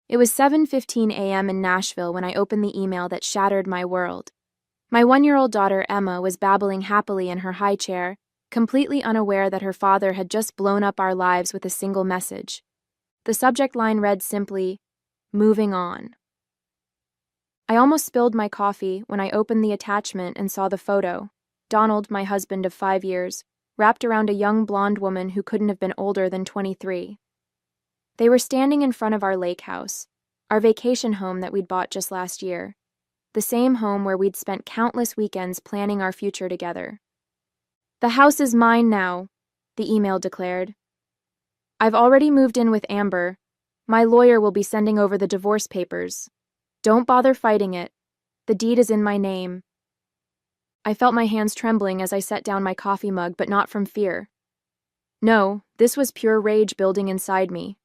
It was 7:15 a.m. in Nashville when I opened the email that shattered my world. My 1-year-old daughter, Emma, was babbling happily in her high chair, completely unaware that her father had just blown up our lives with a single message. The subject line read simply, "Moving on." I almost spilled my coffee when I opened the attachment and saw the photo. Donald, my husband of 5 years, wrapped around a young blonde woman who couldn't have been older than 23. They were standing in front of our lake house, our vacation home that we'd bought just last year, the same home where we'd spent countless weekends planning our future together. "The house is mine now," the email declared. "I've already moved in with Amber. My lawyer will be sending over the divorce papers. Don't bother fighting it. The deed is in my name." I felt my hands trembling as I set down my coffee mug, but not from fear. No, this was pure rage building inside me.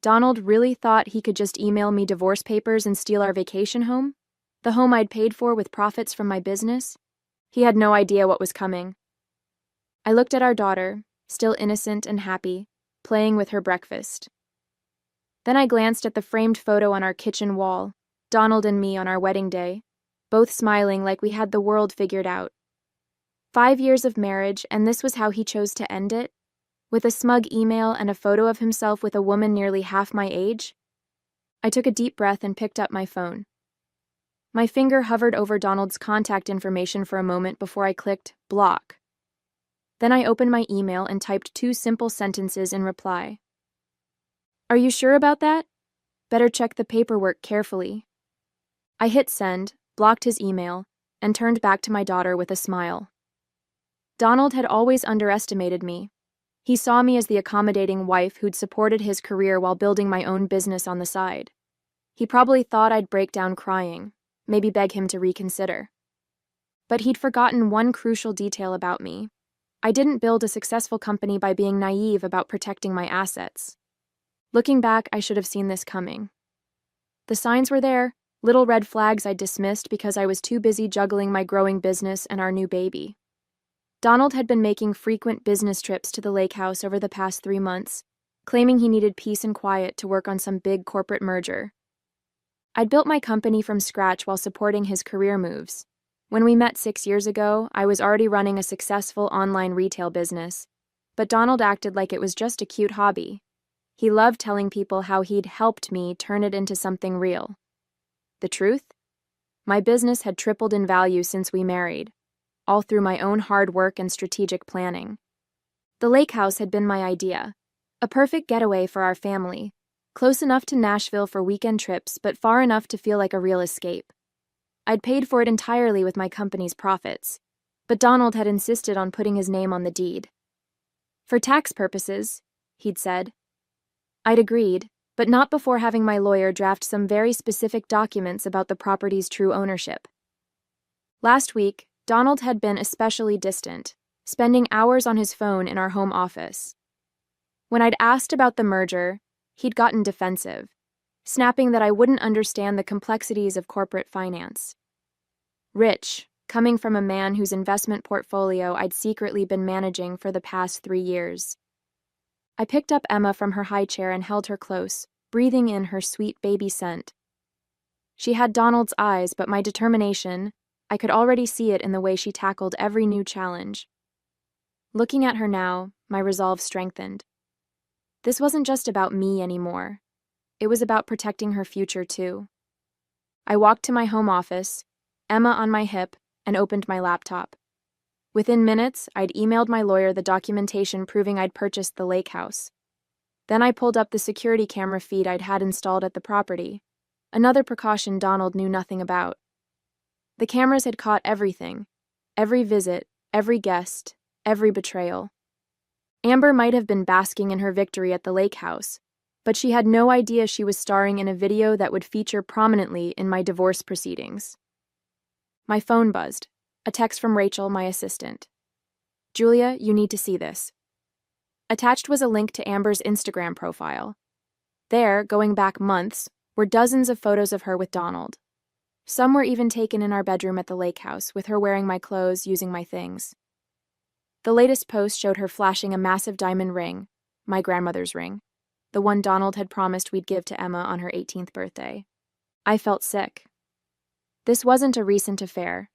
Donald really thought he could just email me divorce papers and steal our vacation home? The home I'd paid for with profits from my business? He had no idea what was coming. I looked at our daughter, still innocent and happy, playing with her breakfast. Then I glanced at the framed photo on our kitchen wall, Donald and me on our wedding day, both smiling like we had the world figured out. 5 years of marriage, and this was how he chose to end it? With a smug email and a photo of himself with a woman nearly half my age? I took a deep breath and picked up my phone. My finger hovered over Donald's contact information for a moment before I clicked block. Then I opened my email and typed 2 simple sentences in reply. "Are you sure about that? Better check the paperwork carefully." I hit send, blocked his email, and turned back to my daughter with a smile. Donald had always underestimated me. He saw me as the accommodating wife who'd supported his career while building my own business on the side. He probably thought I'd break down crying, maybe beg him to reconsider. But he'd forgotten one crucial detail about me. I didn't build a successful company by being naive about protecting my assets. Looking back, I should have seen this coming. The signs were there, little red flags I'd dismissed because I was too busy juggling my growing business and our new baby. Donald had been making frequent business trips to the lake house over the past 3 months, claiming he needed peace and quiet to work on some big corporate merger. I'd built my company from scratch while supporting his career moves. When we met 6 years ago, I was already running a successful online retail business, but Donald acted like it was just a cute hobby. He loved telling people how he'd helped me turn it into something real. The truth? My business had tripled in value since we married, all through my own hard work and strategic planning. The lake house had been my idea, a perfect getaway for our family, close enough to Nashville for weekend trips, but far enough to feel like a real escape. I'd paid for it entirely with my company's profits, but Donald had insisted on putting his name on the deed. "For tax purposes," he'd said. I'd agreed, but not before having my lawyer draft some very specific documents about the property's true ownership. Last week, Donald had been especially distant, spending hours on his phone in our home office. When I'd asked about the merger, he'd gotten defensive, snapping that I wouldn't understand the complexities of corporate finance. Rich, coming from a man whose investment portfolio I'd secretly been managing for the past 3 years. I picked up Emma from her high chair and held her close, breathing in her sweet baby scent. She had Donald's eyes, but my determination, I could already see it in the way she tackled every new challenge. Looking at her now, my resolve strengthened. This wasn't just about me anymore. It was about protecting her future, too. I walked to my home office, Emma on my hip, and opened my laptop. Within minutes, I'd emailed my lawyer the documentation proving I'd purchased the lake house. Then I pulled up the security camera feed I'd had installed at the property, another precaution Donald knew nothing about. The cameras had caught everything, every visit, every guest, every betrayal. Amber might have been basking in her victory at the lake house, but she had no idea she was starring in a video that would feature prominently in my divorce proceedings. My phone buzzed, a text from Rachel, my assistant. "Julia, you need to see this." Attached was a link to Amber's Instagram profile. There, going back months, were dozens of photos of her with Donald. Some were even taken in our bedroom at the lake house, with her wearing my clothes, using my things. The latest post showed her flashing a massive diamond ring, my grandmother's ring. the one Donald had promised we'd give to Emma on her 18th birthday. I felt sick. This wasn't a recent affair.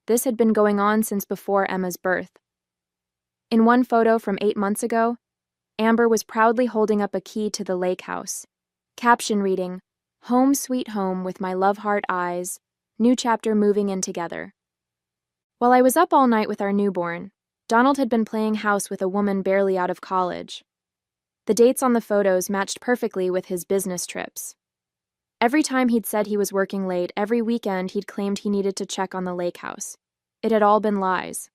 This had been going on since before Emma's birth. In one photo from 8 months ago, Amber was proudly holding up a key to the lake house, caption reading, "Home sweet home with my love heart eyes, new chapter moving in together." While I was up all night with our newborn, Donald had been playing house with a woman barely out of college. The dates on the photos matched perfectly with his business trips. Every time he'd said he was working late, every weekend he'd claimed he needed to check on the lake house. It had all been lies.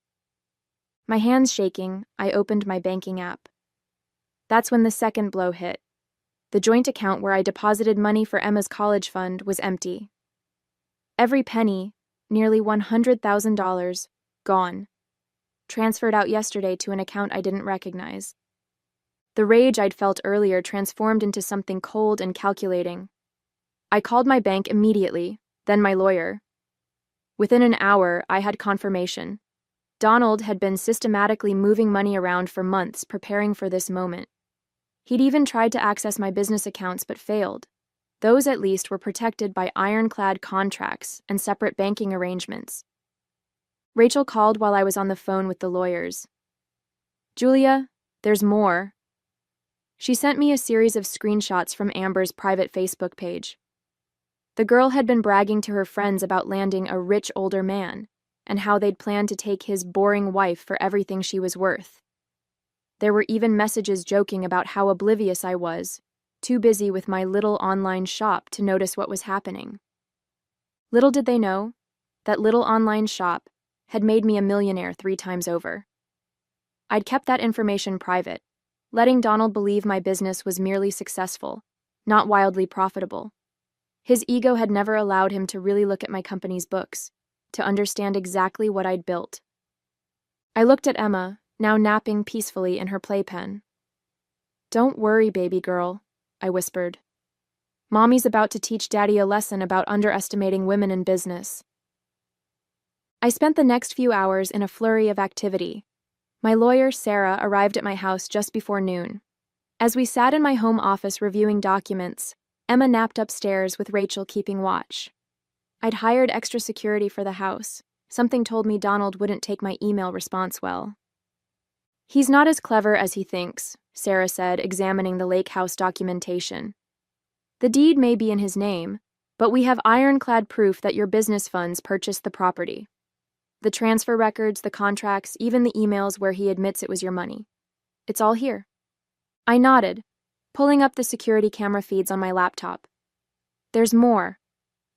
My hands shaking, I opened my banking app. That's when the second blow hit. The joint account where I deposited money for Emma's college fund was empty. Every penny, nearly $100,000, gone. Transferred out yesterday to an account I didn't recognize. The rage I'd felt earlier transformed into something cold and calculating. I called my bank immediately, then my lawyer. Within an hour, I had confirmation. Donald had been systematically moving money around for months, preparing for this moment. He'd even tried to access my business accounts but failed. Those, at least, were protected by ironclad contracts and separate banking arrangements. Rachel called while I was on the phone with the lawyers. "Julia, there's more." She sent me a series of screenshots from Amber's private Facebook page. The girl had been bragging to her friends about landing a rich older man, and how they'd planned to take his boring wife for everything she was worth. There were even messages joking about how oblivious I was, too busy with my little online shop to notice what was happening. Little did they know, that little online shop had made me a millionaire 3 times over. I'd kept that information private, letting Donald believe my business was merely successful, not wildly profitable. His ego had never allowed him to really look at my company's books, to understand exactly what I'd built. I looked at Emma, now napping peacefully in her playpen. "Don't worry, baby girl," I whispered. "Mommy's about to teach Daddy a lesson about underestimating women in business." I spent the next few hours in a flurry of activity. My lawyer, Sarah, arrived at my house just before noon. As we sat in my home office reviewing documents, Emma napped upstairs with Rachel keeping watch. I'd hired extra security for the house. Something told me Donald wouldn't take my email response well. "He's not as clever as he thinks," Sarah said, examining the lake house documentation. "The deed may be in his name, but we have ironclad proof that your business funds purchased the property. The transfer records, the contracts, even the emails where he admits it was your money. It's all here." I nodded, pulling up the security camera feeds on my laptop. "There's more.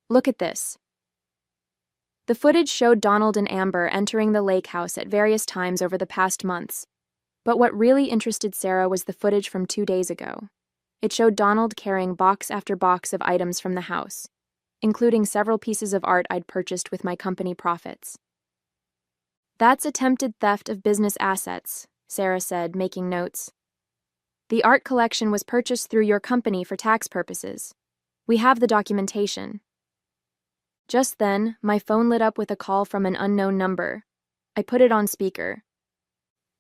Look at this." The footage showed Donald and Amber entering the lake house at various times over the past months. But what really interested Sarah was the footage from 2 days ago. It showed Donald carrying box after box of items from the house, including several pieces of art I'd purchased with my company profits. "That's attempted theft of business assets," Sarah said, making notes. "The art collection was purchased through your company for tax purposes. We have the documentation." Just then, my phone lit up with a call from an unknown number. I put it on speaker.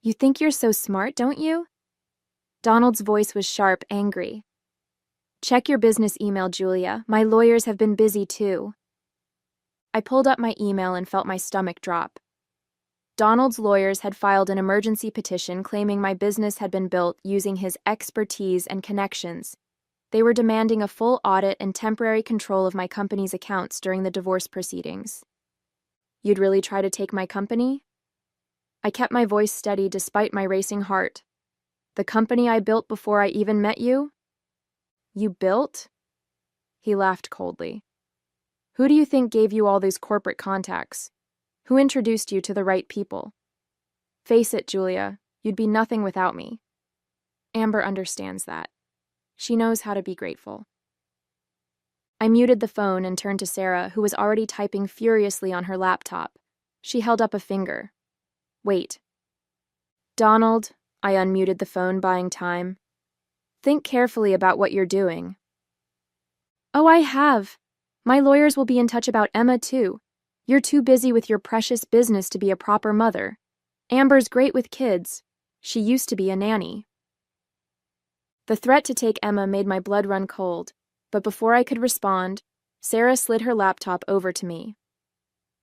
"You think you're so smart, don't you?" Donald's voice was sharp, angry. "Check your business email, Julia. My lawyers have been busy too." I pulled up my email and felt my stomach drop. Donald's lawyers had filed an emergency petition claiming my business had been built using his expertise and connections. They were demanding a full audit and temporary control of my company's accounts during the divorce proceedings. "You'd really try to take my company?" I kept my voice steady despite my racing heart. "The company I built before I even met you?" "You built?" He laughed coldly. "Who do you think gave you all these corporate contacts? Who introduced you to the right people? Face it, Julia, you'd be nothing without me. Amber understands that. She knows how to be grateful." I muted the phone and turned to Sarah, who was already typing furiously on her laptop. She held up a finger. "Wait." "Donald," I unmuted the phone, buying time. "Think carefully about what you're doing." "Oh, I have. My lawyers will be in touch about Emma, too. You're too busy with your precious business to be a proper mother. Amber's great with kids. She used to be a nanny." The threat to take Emma made my blood run cold, but before I could respond, Sarah slid her laptop over to me.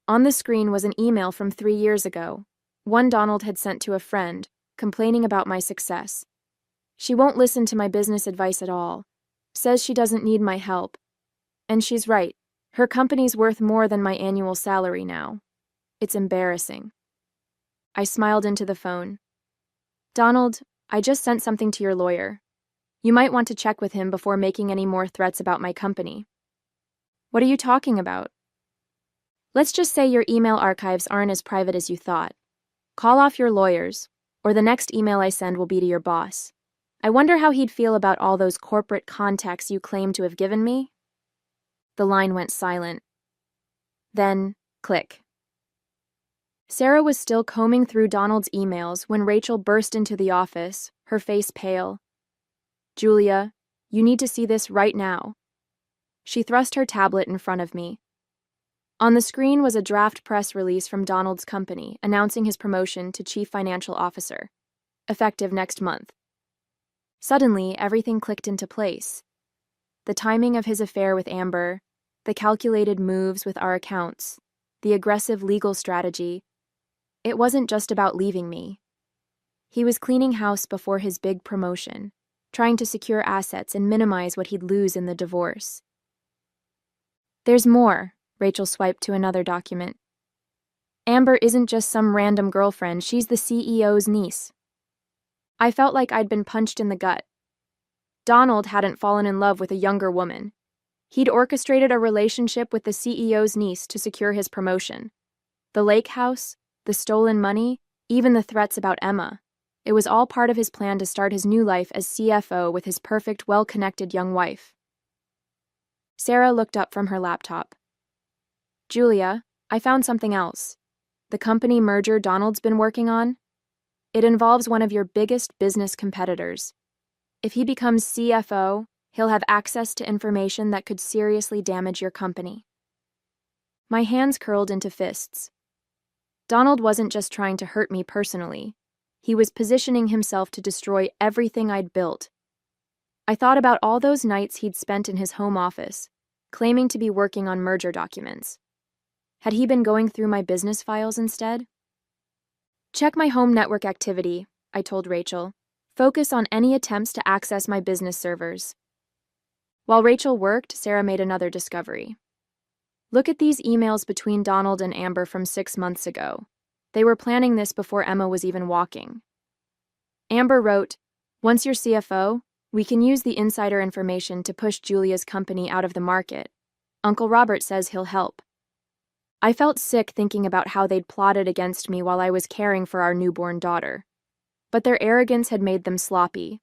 On the screen was an email from 3 years ago, one Donald had sent to a friend, complaining about my success. She won't listen to my business advice at all, says she doesn't need my help. And she's right, her company's worth more than my annual salary now. It's embarrassing. I smiled into the phone. Donald, I just sent something to your lawyer. You might want to check with him before making any more threats about my company. What are you talking about? Let's just say your email archives aren't as private as you thought. Call off your lawyers, or the next email I send will be to your boss. I wonder how he'd feel about all those corporate contacts you claim to have given me? The line went silent. Then, click. Sarah was still combing through Donald's emails when Rachel burst into the office, her face pale. Julia, you need to see this right now. She thrust her tablet in front of me. On the screen was a draft press release from Donald's company announcing his promotion to Chief Financial Officer, effective next month. Suddenly, everything clicked into place. The timing of his affair with Amber, the calculated moves with our accounts, the aggressive legal strategy. It wasn't just about leaving me. He was cleaning house before his big promotion, trying to secure assets and minimize what he'd lose in the divorce. There's more. Rachel swiped to another document. Amber isn't just some random girlfriend, she's the CEO's niece. I felt like I'd been punched in the gut. Donald hadn't fallen in love with a younger woman. He'd orchestrated a relationship with the CEO's niece to secure his promotion. The lake house, the stolen money, even the threats about Emma. It was all part of his plan to start his new life as CFO with his perfect, well-connected young wife. Sarah looked up from her laptop. Julia, I found something else. The company merger Donald's been working on? It involves one of your biggest business competitors. If he becomes CFO, he'll have access to information that could seriously damage your company. My hands curled into fists. Donald wasn't just trying to hurt me personally. He was positioning himself to destroy everything I'd built. I thought about all those nights he'd spent in his home office, claiming to be working on merger documents. Had he been going through my business files instead? Check my home network activity, I told Rachel. Focus on any attempts to access my business servers. While Rachel worked, Sarah made another discovery. Look at these emails between Donald and Amber from 6 months ago. They were planning this before Emma was even walking. Amber wrote, "Once you're CFO, we can use the insider information to push Julia's company out of the market. Uncle Robert says he'll help." I felt sick thinking about how they'd plotted against me while I was caring for our newborn daughter. But their arrogance had made them sloppy.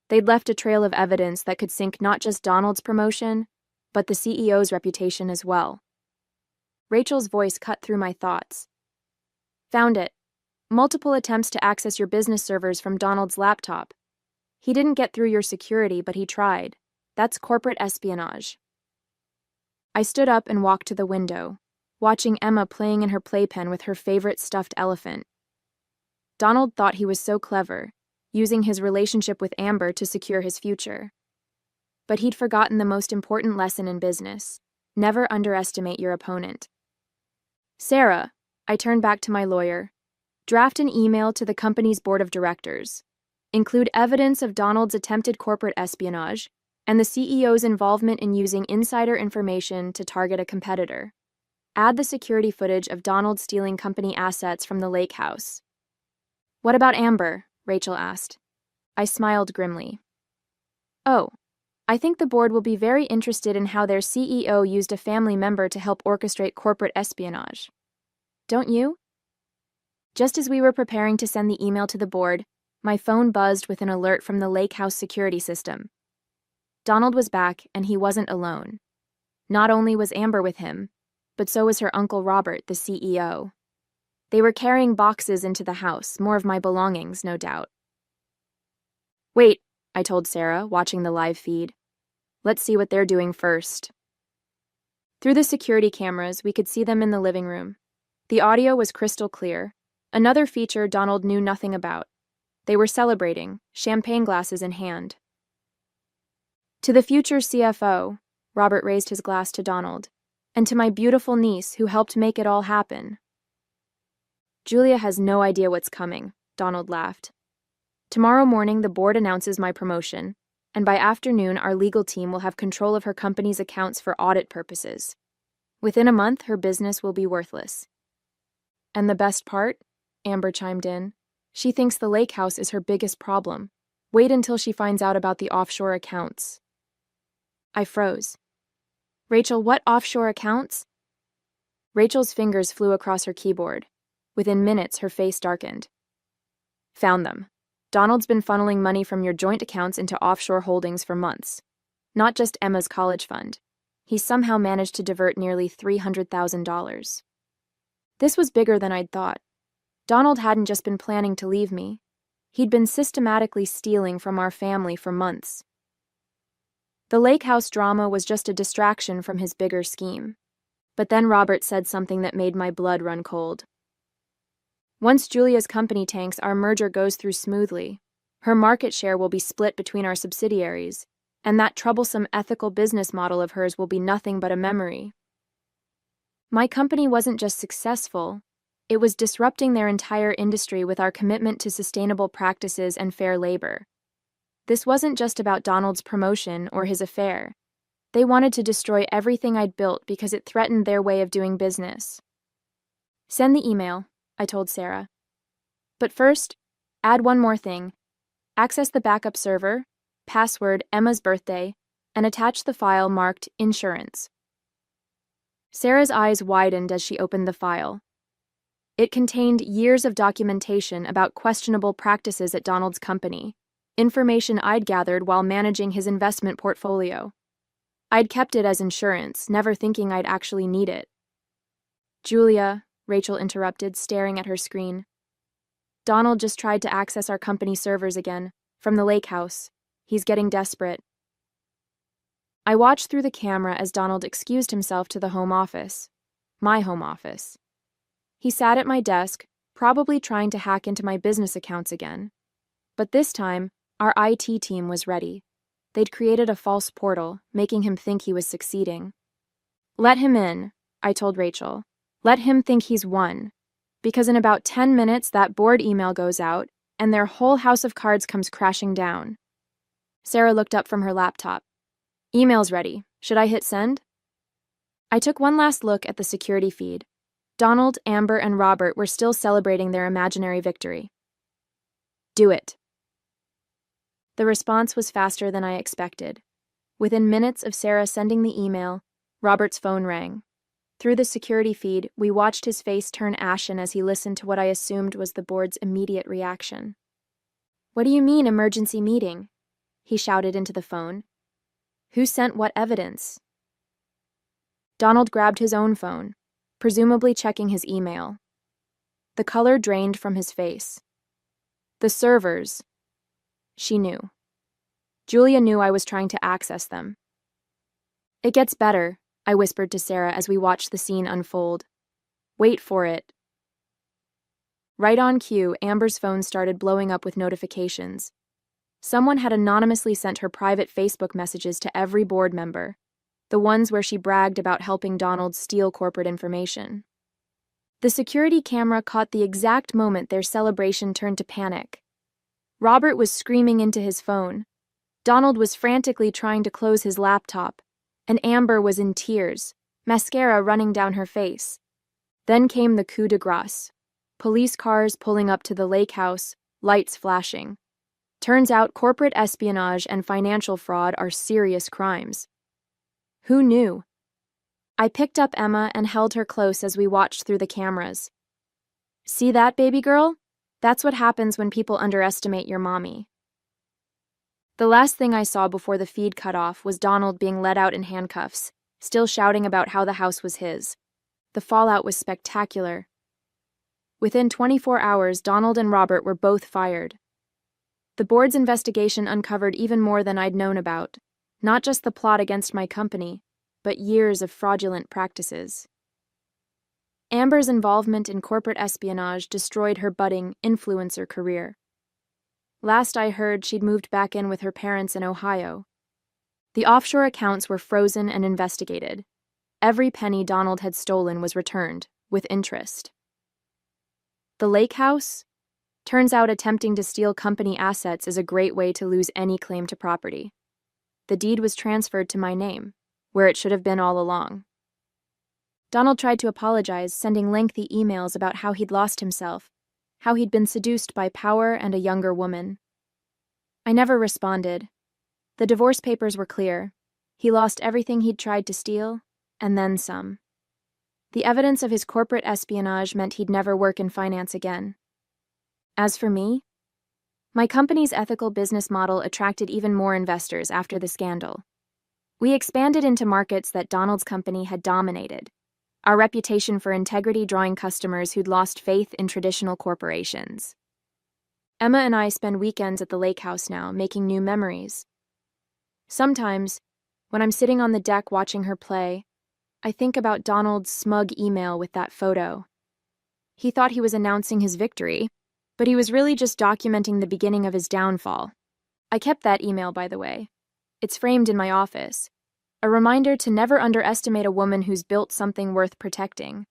They'd left a trail of evidence that could sink not just Donald's promotion, but the CEO's reputation as well. Rachel's voice cut through my thoughts. Found it. Multiple attempts to access your business servers from Donald's laptop. He didn't get through your security, but he tried. That's corporate espionage. I stood up and walked to the window, watching Emma playing in her playpen with her favorite stuffed elephant. Donald thought he was so clever, using his relationship with Amber to secure his future. But he'd forgotten the most important lesson in business: never underestimate your opponent. Sarah, I turned back to my lawyer. Draft an email to the company's board of directors. Include evidence of Donald's attempted corporate espionage and the CEO's involvement in using insider information to target a competitor. Add the security footage of Donald stealing company assets from the lake house. What about Amber? Rachel asked. I smiled grimly. Oh, I think the board will be very interested in how their CEO used a family member to help orchestrate corporate espionage. Don't you? Just as we were preparing to send the email to the board, my phone buzzed with an alert from the lake house security system. Donald was back, and he wasn't alone. Not only was Amber with him, but so was her Uncle Robert, the CEO. They were carrying boxes into the house, more of my belongings, no doubt. Wait, I told Sarah, watching the live feed. Let's see what they're doing first. Through the security cameras, we could see them in the living room. The audio was crystal clear, another feature Donald knew nothing about. They were celebrating, champagne glasses in hand. To the future CFO, Robert raised his glass to Donald, and to my beautiful niece who helped make it all happen. Julia has no idea what's coming, Donald laughed. Tomorrow morning, the board announces my promotion, and by afternoon, our legal team will have control of her company's accounts for audit purposes. Within a month, her business will be worthless. And the best part? Amber chimed in. She thinks the lake house is her biggest problem. Wait until she finds out about the offshore accounts. I froze. Rachel, what offshore accounts? Rachel's fingers flew across her keyboard. Within minutes, her face darkened. Found them. Donald's been funneling money from your joint accounts into offshore holdings for months. Not just Emma's college fund. He somehow managed to divert nearly $300,000. This was bigger than I'd thought. Donald hadn't just been planning to leave me. He'd been systematically stealing from our family for months. The lake house drama was just a distraction from his bigger scheme. But then Robert said something that made my blood run cold. Once Julia's company tanks, our merger goes through smoothly. Her market share will be split between our subsidiaries, and that troublesome ethical business model of hers will be nothing but a memory. My company wasn't just successful, it was disrupting their entire industry with our commitment to sustainable practices and fair labor. This wasn't just about Donald's promotion or his affair. They wanted to destroy everything I'd built because it threatened their way of doing business. Send the email, I told Sarah. But first, add one more thing. Access the backup server, password Emma's birthday, and attach the file marked Insurance. Sarah's eyes widened as she opened the file. It contained years of documentation about questionable practices at Donald's company, information I'd gathered while managing his investment portfolio. I'd kept it as insurance, never thinking I'd actually need it. Julia, Rachel interrupted, staring at her screen. Donald just tried to access our company servers again, from the lake house. He's getting desperate. I watched through the camera as Donald excused himself to the home office. My home office. He sat at my desk, probably trying to hack into my business accounts again. But this time, our IT team was ready. They'd created a false portal, making him think he was succeeding. Let him in, I told Rachel. Let him think he's won. Because in about 10 minutes, that board email goes out, and their whole house of cards comes crashing down. Sarah looked up from her laptop. Email's ready. Should I hit send? I took one last look at the security feed. Donald, Amber, and Robert were still celebrating their imaginary victory. Do it. The response was faster than I expected. Within minutes of Sarah sending the email, Robert's phone rang. Through the security feed, we watched his face turn ashen as he listened to what I assumed was the board's immediate reaction. What do you mean, emergency meeting? He shouted into the phone. Who sent what evidence? Donald grabbed his own phone, presumably checking his email. The color drained from his face. The servers. She knew. Julia knew I was trying to access them. It gets better, I whispered to Sarah as we watched the scene unfold. Wait for it. Right on cue, Amber's phone started blowing up with notifications. Someone had anonymously sent her private Facebook messages to every board member, the ones where she bragged about helping Donald steal corporate information. The security camera caught the exact moment their celebration turned to panic. Robert was screaming into his phone. Donald was frantically trying to close his laptop, and Amber was in tears, mascara running down her face. Then came the coup de grace. Police cars pulling up to the lake house, lights flashing. Turns out corporate espionage and financial fraud are serious crimes. Who knew? I picked up Emma and held her close as we watched through the cameras. See that, baby girl? That's what happens when people underestimate your mommy. The last thing I saw before the feed cut off was Donald being led out in handcuffs, still shouting about how the house was his. The fallout was spectacular. Within 24 hours, Donald and Robert were both fired. The board's investigation uncovered even more than I'd known about, not just the plot against my company, but years of fraudulent practices. Amber's involvement in corporate espionage destroyed her budding influencer career. Last I heard, she'd moved back in with her parents in Ohio. The offshore accounts were frozen and investigated. Every penny Donald had stolen was returned, with interest. The lake house? Turns out attempting to steal company assets is a great way to lose any claim to property. The deed was transferred to my name, where it should have been all along. Donald tried to apologize, sending lengthy emails about how he'd lost himself, how he'd been seduced by power and a younger woman. I never responded. The divorce papers were clear. He lost everything he'd tried to steal, and then some. The evidence of his corporate espionage meant he'd never work in finance again. As for me, my company's ethical business model attracted even more investors after the scandal. We expanded into markets that Donald's company had dominated, our reputation for integrity drawing customers who'd lost faith in traditional corporations. Emma and I spend weekends at the lake house now, making new memories. Sometimes, when I'm sitting on the deck watching her play, I think about Donald's smug email with that photo. He thought he was announcing his victory, but he was really just documenting the beginning of his downfall. I kept that email, by the way. It's framed in my office. A reminder to never underestimate a woman who's built something worth protecting.